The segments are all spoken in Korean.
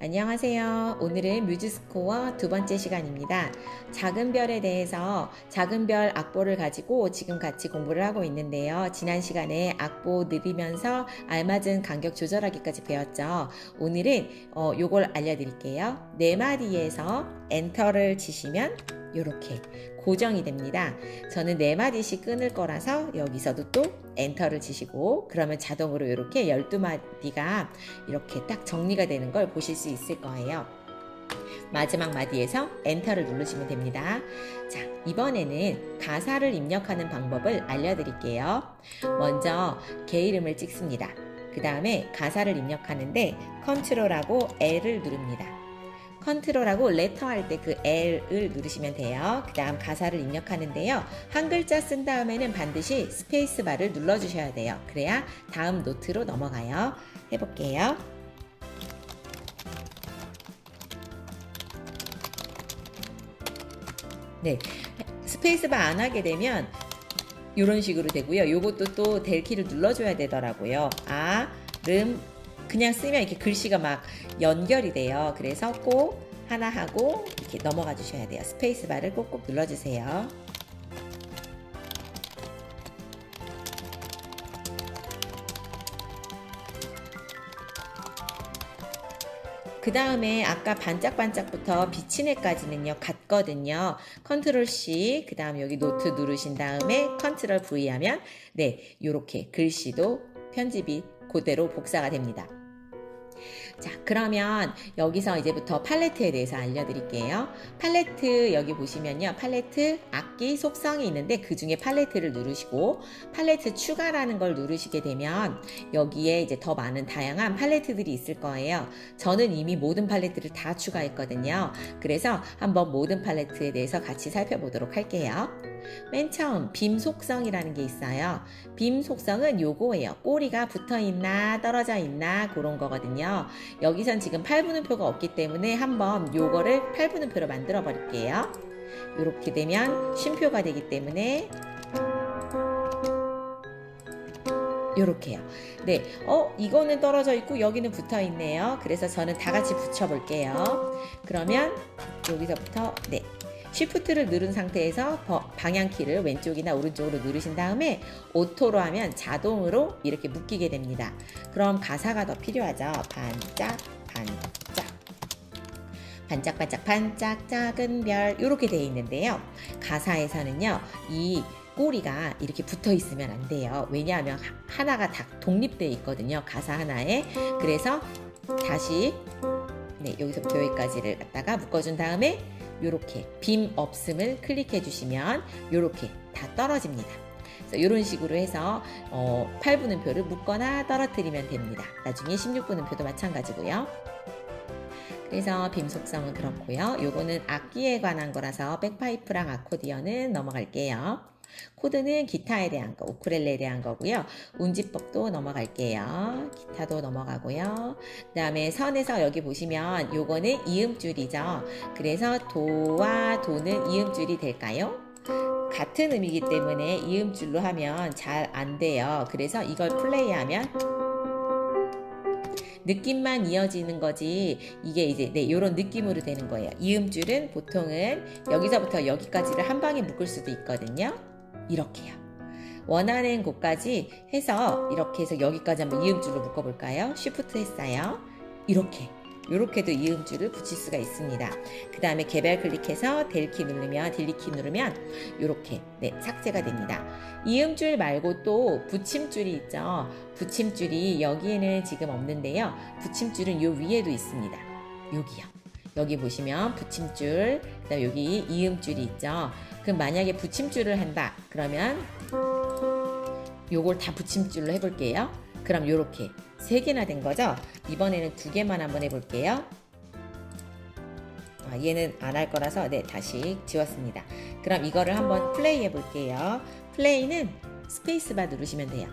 안녕하세요. 오늘은 뮤즈스코어 두 번째 시간입니다. 작은 별에 대해서 작은 별 악보를 가지고 지금 같이 공부를 하고 있는데요. 지난 시간에 악보 느리면서 알맞은 간격 조절하기까지 배웠죠. 오늘은 요걸 알려드릴게요. 네 마디에서 엔터를 치시면 이렇게 고정이 됩니다. 저는 네 마디씩 끊을 거라서 여기서도 또 엔터를 치시고 그러면 자동으로 이렇게 12마디가 이렇게 딱 정리가 되는 걸 보실 수 있을 거예요. 마지막 마디에서 엔터를 누르시면 됩니다. 자, 이번에는 가사를 입력하는 방법을 알려드릴게요. 먼저 개 이름을 찍습니다. 그 다음에 가사를 입력하는데 컨트롤하고 L을 누릅니다. 컨트롤하고 레터 할 때 그 L을 누르시면 돼요. 그 다음 가사를 입력하는데요. 한 글자 쓴 다음에는 반드시 스페이스 바를 눌러주셔야 돼요. 그래야 다음 노트로 넘어가요. 해볼게요. 네, 스페이스 바 안 하게 되면 이런 식으로 되고요. 요것도 또 델 키를 눌러줘야 되더라고요. 그냥 쓰면 이렇게 글씨가 막 연결이 돼요. 그래서 꼭 하나 하고 이렇게 넘어가 주셔야 돼요. 스페이스 바를 꼭꼭 눌러주세요. 그 다음에 아까 반짝반짝부터 비친 애까지는요 같거든요. 컨트롤 C 그 다음 여기 노트 누르신 다음에 컨트롤 V 하면 네 요렇게 글씨도 편집이 그대로 복사가 됩니다. 자, 그러면 여기서 이제부터 팔레트에 대해서 알려드릴게요. 팔레트 여기 보시면요. 팔레트 악기 속성이 있는데 그 중에 팔레트를 누르시고 팔레트 추가라는 걸 누르시게 되면 여기에 이제 더 많은 다양한 팔레트들이 있을 거예요. 저는 이미 모든 팔레트를 다 추가했거든요. 그래서 한번 모든 팔레트에 대해서 같이 살펴보도록 할게요. 맨 처음 빔 속성이라는 게 있어요. 빔 속성은 요거예요. 꼬리가 붙어있나 떨어져 있나 그런 거거든요. 여기선 지금 8분음표가 없기 때문에 한번 요거를 8분음표로 만들어 버릴게요. 이렇게 되면 쉼표가 되기 때문에 요렇게요. 네, 이거는 떨어져 있고 여기는 붙어 있네요. 그래서 저는 다 같이 붙여 볼게요. 그러면 여기서부터 네. 쉬프트를 누른 상태에서 방향키를 왼쪽이나 오른쪽으로 누르신 다음에 오토로 하면 자동으로 이렇게 묶이게 됩니다. 그럼 가사가 더 필요하죠. 반짝 반짝 반짝반짝 반짝 작은 별 이렇게 되어 있는데요. 가사에서는요. 이 꼬리가 이렇게 붙어 있으면 안 돼요. 왜냐하면 하나가 다 독립되어 있거든요. 가사 하나에. 그래서 다시 네, 여기서부터 여기까지를 갖다가 묶어준 다음에 요렇게 빔 없음을 클릭해 주시면 요렇게 다 떨어집니다. 그래서 이런 식으로 해서 8분음표를 묶거나 떨어뜨리면 됩니다. 나중에 16분음표도 마찬가지고요. 그래서 빔 속성은 그렇고요. 요거는 악기에 관한 거라서 백파이프랑 아코디언은 넘어갈게요. 코드는 기타에 대한 거, 우쿨렐레에 대한 거고요. 운지법도 넘어갈게요. 기타도 넘어가고요. 그 다음에 선에서 여기 보시면 요거는 이음줄이죠. 그래서 도와 도는 이음줄이 될까요? 같은 음이기 때문에 이음줄로 하면 잘 안 돼요. 그래서 이걸 플레이하면 느낌만 이어지는 거지 이게 이제 네 요런 느낌으로 되는 거예요. 이음줄은 보통은 여기서부터 여기까지를 한 방에 묶을 수도 있거든요. 이렇게요. 원하는 곳까지 해서 이렇게 해서 여기까지 한번 이음줄로 묶어볼까요? 쉬프트 했어요. 이렇게도 이음줄을 붙일 수가 있습니다. 그 다음에 개별 클릭해서 델키 누르면 딜리키 누르면 이렇게 네 삭제가 됩니다. 이음줄 말고 또 붙임줄이 있죠. 붙임줄이 여기에는 지금 없는데요. 붙임줄은 요 위에도 있습니다. 여기요. 여기 보시면 붙임줄, 그다음 여기 이음줄이 있죠. 그럼 만약에 붙임줄을 한다. 그러면 요걸 다 붙임줄로 해볼게요. 그럼 요렇게 3개나 된 거죠? 이번에는 2개만 한번 해볼게요. 얘는 안 할 거라서 네 다시 지웠습니다. 그럼 이거를 한번 플레이 해볼게요. 플레이는 스페이스바 누르시면 돼요.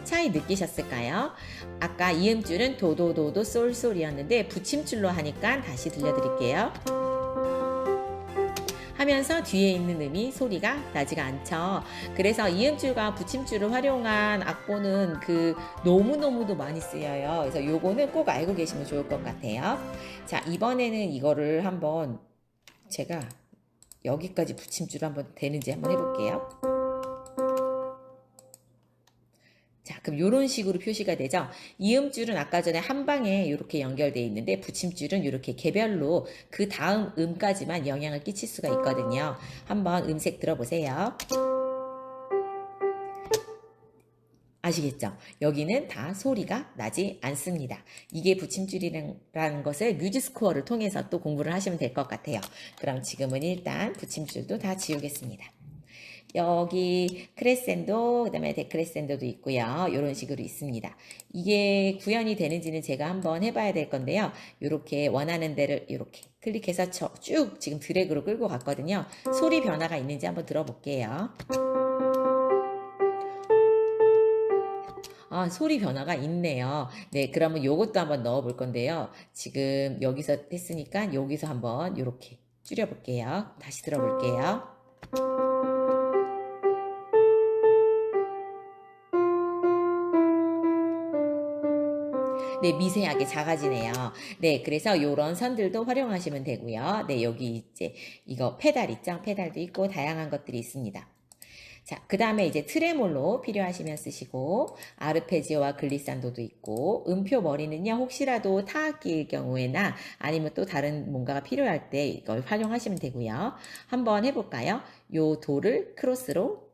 차이 느끼셨을까요? 아까 이음줄은 도도도도 쏠쏠이었는데 붙임줄로 하니까 다시 들려드릴게요. 하면서 뒤에 있는 음이 소리가 나지가 않죠. 그래서 이음줄과 붙임줄을 활용한 악보는 너무너무도 많이 쓰여요. 그래서 요거는 꼭 알고 계시면 좋을 것 같아요. 자, 이번에는 이거를 한번 제가 여기까지 붙임줄 한번 되는지 한번 해볼게요. 자, 그럼 이런 식으로 표시가 되죠. 이음줄은 아까 전에 한 방에 이렇게 연결되어 있는데 붙임줄은 이렇게 개별로 그 다음 음까지만 영향을 끼칠 수가 있거든요. 한번 음색 들어보세요. 아시겠죠? 여기는 다 소리가 나지 않습니다. 이게 붙임줄이라는 것을 뮤직스코어를 통해서 또 공부를 하시면 될 것 같아요. 그럼 지금은 일단 붙임줄도 다 지우겠습니다. 여기 크레센도, 그 다음에 데크레센도도 있고요. 이런 식으로 있습니다. 이게 구현이 되는지는 제가 한번 해봐야 될 건데요. 이렇게 원하는 데를 이렇게 클릭해서 쭉 지금 드래그로 끌고 갔거든요. 소리 변화가 있는지 한번 들어볼게요. 소리 변화가 있네요. 네, 그러면 요것도 한번 넣어 볼 건데요. 지금 여기서 했으니까 여기서 한번 이렇게 줄여볼게요. 다시 들어볼게요. 네, 미세하게 작아지네요. 네, 그래서 요런 선들도 활용하시면 되고요. 네, 여기 이제 이거 페달 있죠? 페달도 있고 다양한 것들이 있습니다. 자, 그 다음에 이제 트레몰로 필요하시면 쓰시고, 아르페지오와 글리산도도 있고, 음표 머리는요, 혹시라도 타악기일 경우에나 아니면 또 다른 뭔가가 필요할 때 이걸 활용하시면 되고요. 한번 해볼까요? 요 도를 크로스로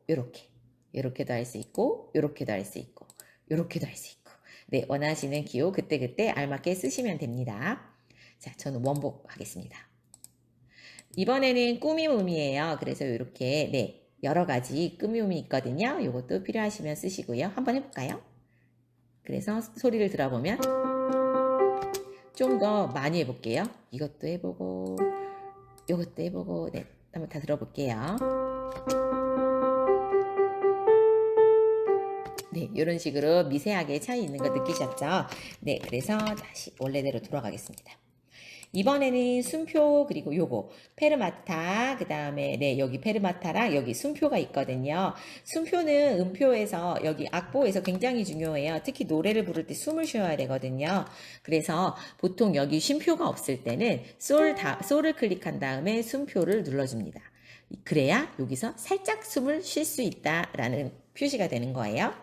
요렇게도 할 수 있고, 요렇게도 할 수 있고, 요렇게도 할 수 있고. 네, 원하시는 기호 그때그때 알맞게 쓰시면 됩니다. 자, 저는 원복하겠습니다. 이번에는 꾸미음이에요. 그래서 이렇게, 네. 여러 가지 꾸미움이 있거든요. 이것도 필요하시면 쓰시고요. 한번 해볼까요? 그래서 소리를 들어보면 좀 더 많이 해볼게요. 이것도 해보고 이것도 해보고 네, 한번 다 들어볼게요. 네, 이런 식으로 미세하게 차이 있는 거 느끼셨죠? 네, 그래서 다시 원래대로 돌아가겠습니다. 이번에는 순표 그리고 요거 페르마타 그 다음에 네 여기 페르마타랑 여기 순표가 있거든요. 순표는 음표에서 여기 악보에서 굉장히 중요해요. 특히 노래를 부를 때 숨을 쉬어야 되거든요. 그래서 보통 여기 쉼표가 없을 때는 솔을 클릭한 다음에 순표를 눌러줍니다. 그래야 여기서 살짝 숨을 쉴 수 있다라는 표시가 되는 거예요.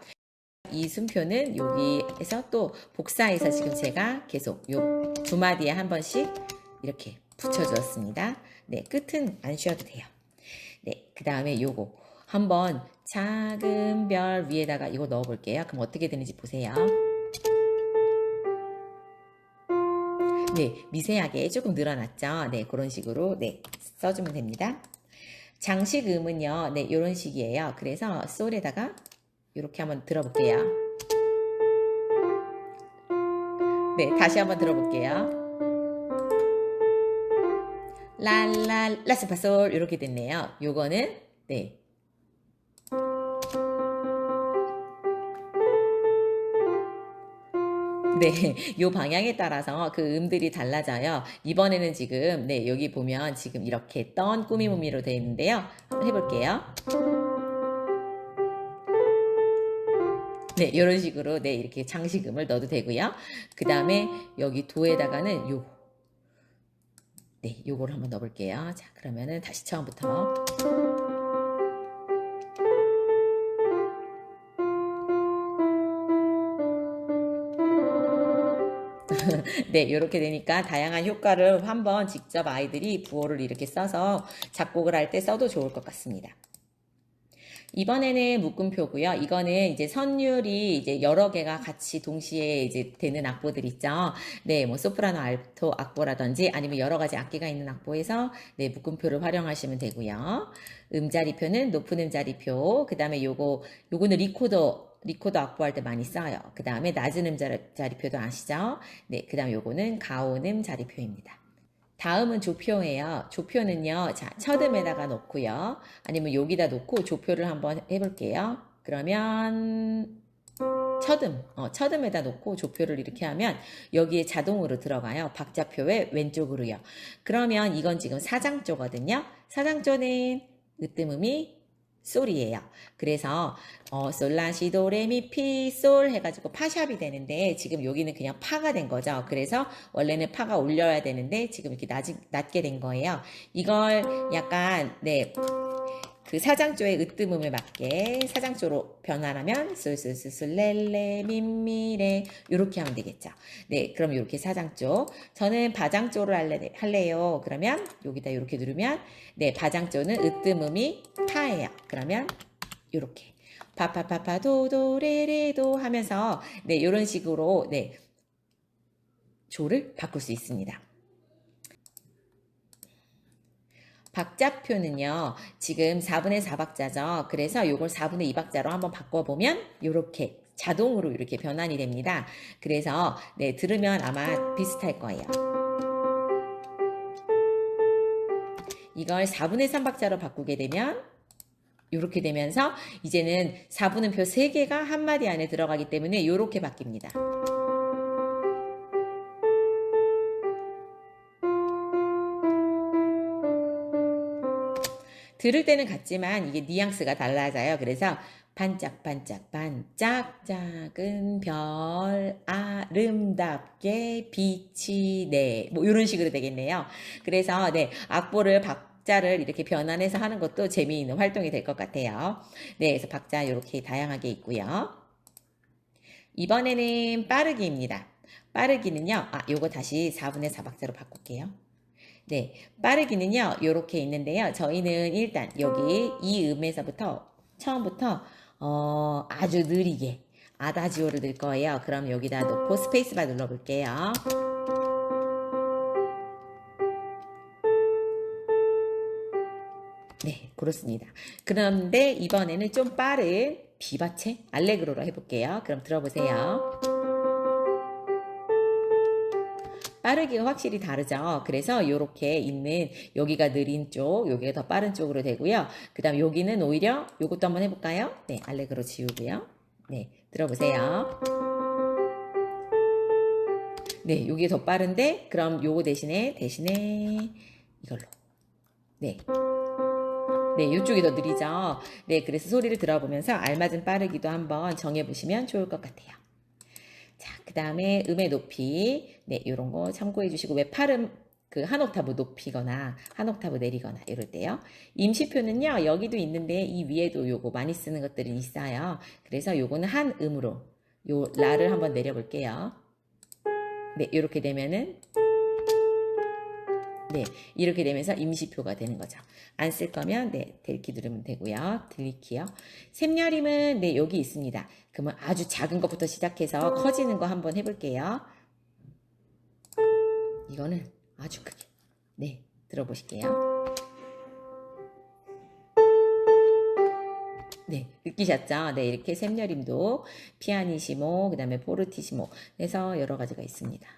이 순표는 여기에서 또 복사해서 지금 제가 계속 요 두 마디에 한 번씩 이렇게 붙여주었습니다. 네, 끝은 안 쉬어도 돼요. 네, 그 다음에 요거 한번 작은 별 위에다가 이거 넣어 볼게요. 그럼 어떻게 되는지 보세요. 네, 미세하게 조금 늘어났죠. 네, 그런 식으로 네 써주면 됩니다. 장식음은요, 네, 이런 식이에요. 그래서 솔에다가 이렇게 한번 들어볼게요. 네, 다시 한번 들어볼게요. 랄랄 라스파솔 이렇게 됐네요. 요거는 네. 네, 요 방향에 따라서 그 음들이 달라져요. 이번에는 지금 네, 여기 보면 지금 이렇게 떤 꾸미무미로 되어 있는데요. 한번 해볼게요. 네, 이런 식으로 네, 이렇게 장식음을 넣어도 되고요. 그 다음에 여기 도에다가는 네, 요거를 한번 넣어볼게요. 자, 그러면은 다시 처음부터. 네, 이렇게 되니까 다양한 효과를 한번 직접 아이들이 부호를 이렇게 써서 작곡을 할 때 써도 좋을 것 같습니다. 이번에는 묶음표고요. 이거는 이제 선율이 이제 여러 개가 같이 동시에 이제 되는 악보들 있죠. 네, 뭐 소프라노, 알토 악보라든지 아니면 여러 가지 악기가 있는 악보에서 네, 묶음표를 활용하시면 되고요. 음자리표는 높은 음자리표, 그 다음에 요거는 리코더 악보할 때 많이 써요. 그 다음에 낮은 음자리표도 아시죠? 네, 그 다음 요거는 가온 음자리표입니다. 다음은 조표예요. 조표는요, 자, 첫 음에다가 놓고요. 아니면 여기다 놓고 조표를 한번 해볼게요. 그러면, 첫음에다 놓고 조표를 이렇게 하면 여기에 자동으로 들어가요. 박자표의 왼쪽으로요. 그러면 이건 지금 사장조거든요. 사장조는 으뜸음이 솔이에요. 그래서 솔라시도레미피솔 해가지고 파샵이 되는데 지금 여기는 그냥 파가 된 거죠. 그래서 원래는 파가 올려야 되는데 지금 이렇게 낮게 된 거예요. 이걸 약간 그 사장조의 으뜸음을 맞게 사장조로 변환하면 솔솔솔솔 렐레 민미레 이렇게 하면 되겠죠. 네, 그럼 이렇게 사장조. 저는 바장조를 할래요. 그러면 여기다 이렇게 누르면 바장조는 으뜸음이 파예요. 그러면 이렇게 파파파파 도도레레도 하면서 이런 식으로 조를 바꿀 수 있습니다. 박자표는요, 지금 4분의 4박자죠. 그래서 요걸 4분의 2박자로 한번 바꿔보면 이렇게 자동으로 이렇게 변환이 됩니다. 그래서 들으면 아마 비슷할 거예요. 이걸 4분의 3박자로 바꾸게 되면 이렇게 되면서 이제는 4분음표 3개가 한마디 안에 들어가기 때문에 이렇게 바뀝니다. 들을 때는 같지만 이게 뉘앙스가 달라져요. 그래서 반짝반짝 반짝 작은 별 아름답게 빛이 뭐 이런 식으로 되겠네요. 그래서 악보를 박자를 이렇게 변환해서 하는 것도 재미있는 활동이 될 것 같아요. 그래서 박자 이렇게 다양하게 있고요. 이번에는 빠르기입니다. 빠르기는요. 요거 다시 4분의 4박자로 바꿀게요. 빠르기는요, 요렇게 있는데요. 저희는 일단 여기 이 음에서부터, 처음부터, 아주 느리게 아다지오를 넣을 거예요. 그럼 여기다 놓고 스페이스바 눌러볼게요. 그렇습니다. 그런데 이번에는 좀 빠른 비바체 알레그로로 해볼게요. 그럼 들어보세요. 빠르기가 확실히 다르죠. 그래서 이렇게 있는 여기가 느린 쪽, 여기가 더 빠른 쪽으로 되고요. 그 다음 여기는 오히려 이것도 한번 해볼까요? 알레그로 지우고요. 들어보세요. 여기 더 빠른데 그럼 요거 대신에 이걸로. 이쪽이 더 느리죠. 그래서 소리를 들어보면서 알맞은 빠르기도 한번 정해보시면 좋을 것 같아요. 자, 그 다음에 음의 높이, 요런 거 참고해 주시고, 왜 팔음 한 옥타브 높이거나 한 옥타브 내리거나 이럴 때요. 임시표는요, 여기도 있는데 이 위에도 요거 많이 쓰는 것들이 있어요. 그래서 요거는 한 음으로 요 라를 한번 내려볼게요. 이렇게 되면은 이렇게 되면서 임시표가 되는 거죠. 안 쓸 거면 델키 누르면 되고요. 들리키요. 샘여림은 여기 있습니다. 그러면 아주 작은 것부터 시작해서 커지는 거 한번 해볼게요. 이거는 아주 크게 들어보실게요. 느끼셨죠? 이렇게 샘여림도 피아니시모, 그 다음에 포르티시모 해서 여러 가지가 있습니다.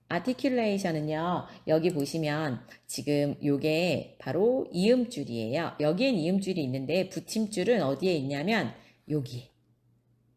아티큘레이션은요, 여기 보시면 지금 요게 바로 이음줄이에요. 여기엔 이음줄이 있는데 붙임줄은 어디에 있냐면 여기에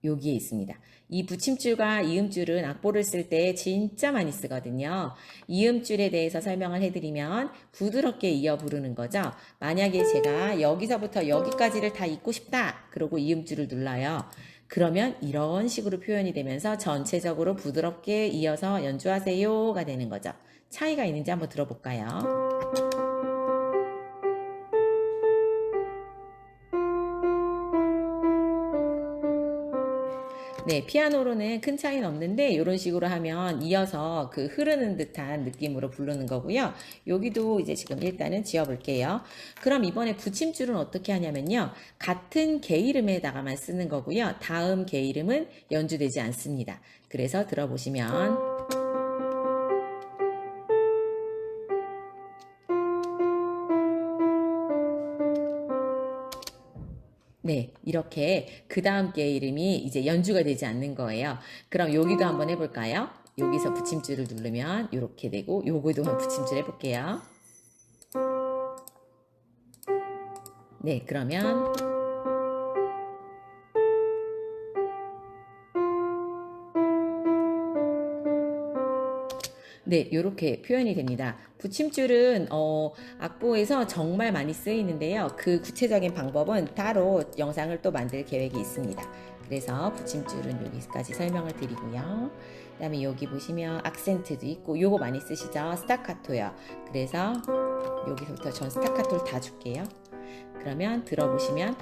있습니다. 이 붙임줄과 이음줄은 악보를 쓸 때 진짜 많이 쓰거든요. 이음줄에 대해서 설명을 해드리면 부드럽게 이어 부르는 거죠. 만약에 제가 여기서부터 여기까지를 다 읽고 싶다. 그러고 이음줄을 눌러요. 그러면 이런 식으로 표현이 되면서 전체적으로 부드럽게 이어서 연주하세요가 되는 거죠. 차이가 있는지 한번 들어볼까요? 피아노로는 큰 차이는 없는데 이런 식으로 하면 이어서 흐르는 듯한 느낌으로 부르는 거고요. 여기도 이제 지금 일단은 지어볼게요. 그럼 이번에 붙임줄은 어떻게 하냐면요. 같은 개 이름에다가만 쓰는 거고요. 다음 개 이름은 연주되지 않습니다. 그래서 들어보시면 이렇게 그 다음 개 이름이 이제 연주가 되지 않는 거예요. 그럼 여기도 한번 해볼까요? 여기서 붙임줄을 누르면 이렇게 되고 요거도 한번 붙임줄 해볼게요. 네, 그러면 네, 이렇게 표현이 됩니다. 붙임줄은 악보에서 정말 많이 쓰이는데요. 그 구체적인 방법은 따로 영상을 또 만들 계획이 있습니다. 그래서 붙임줄은 여기까지 설명을 드리고요. 그 다음에 여기 보시면 악센트도 있고 요거 많이 쓰시죠? 스타카토요. 그래서 여기서부터 전 스타카토를 다 줄게요. 그러면 들어보시면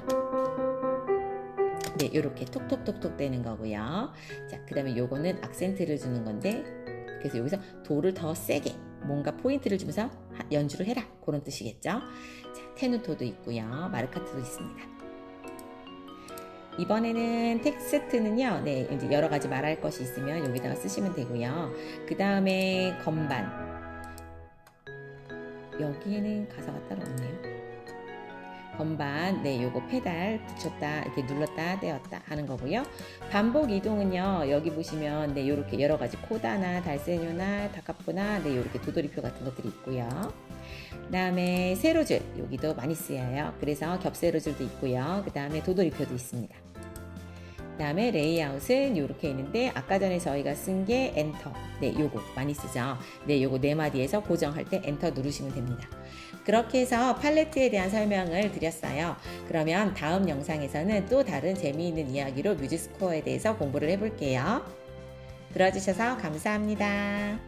네, 이렇게 톡톡톡톡 되는 거고요. 자, 그 다음에 요거는 악센트를 주는 건데 그래서 여기서 도를 더 세게 뭔가 포인트를 주면서 연주를 해라 그런 뜻이겠죠. 자, 테누토도 있고요. 마르카토도 있습니다. 이번에는 텍스트는요. 네, 이제 여러 가지 말할 것이 있으면 여기다가 쓰시면 되고요. 그 다음에 건반. 여기에는 가사가 따로 없네요. 건반, 네, 요거 페달 붙였다, 이렇게 눌렀다, 떼었다 하는 거고요. 반복 이동은요, 여기 보시면, 네, 요렇게 여러 가지 코다나, 달세뇨나, 다카포나, 네, 요렇게 도돌이표 같은 것들이 있고요. 그 다음에 세로줄, 여기도 많이 쓰여요. 그래서 겹세로줄도 있고요. 그 다음에 도돌이표도 있습니다. 그 다음에 레이아웃은 이렇게 있는데 아까 전에 저희가 쓴 게 엔터. 네, 요거 많이 쓰죠. 네, 요거 네 마디에서 고정할 때 엔터 누르시면 됩니다. 그렇게 해서 팔레트에 대한 설명을 드렸어요. 그러면 다음 영상에서는 또 다른 재미있는 이야기로 뮤직스코어에 대해서 공부를 해볼게요. 들어주셔서 감사합니다.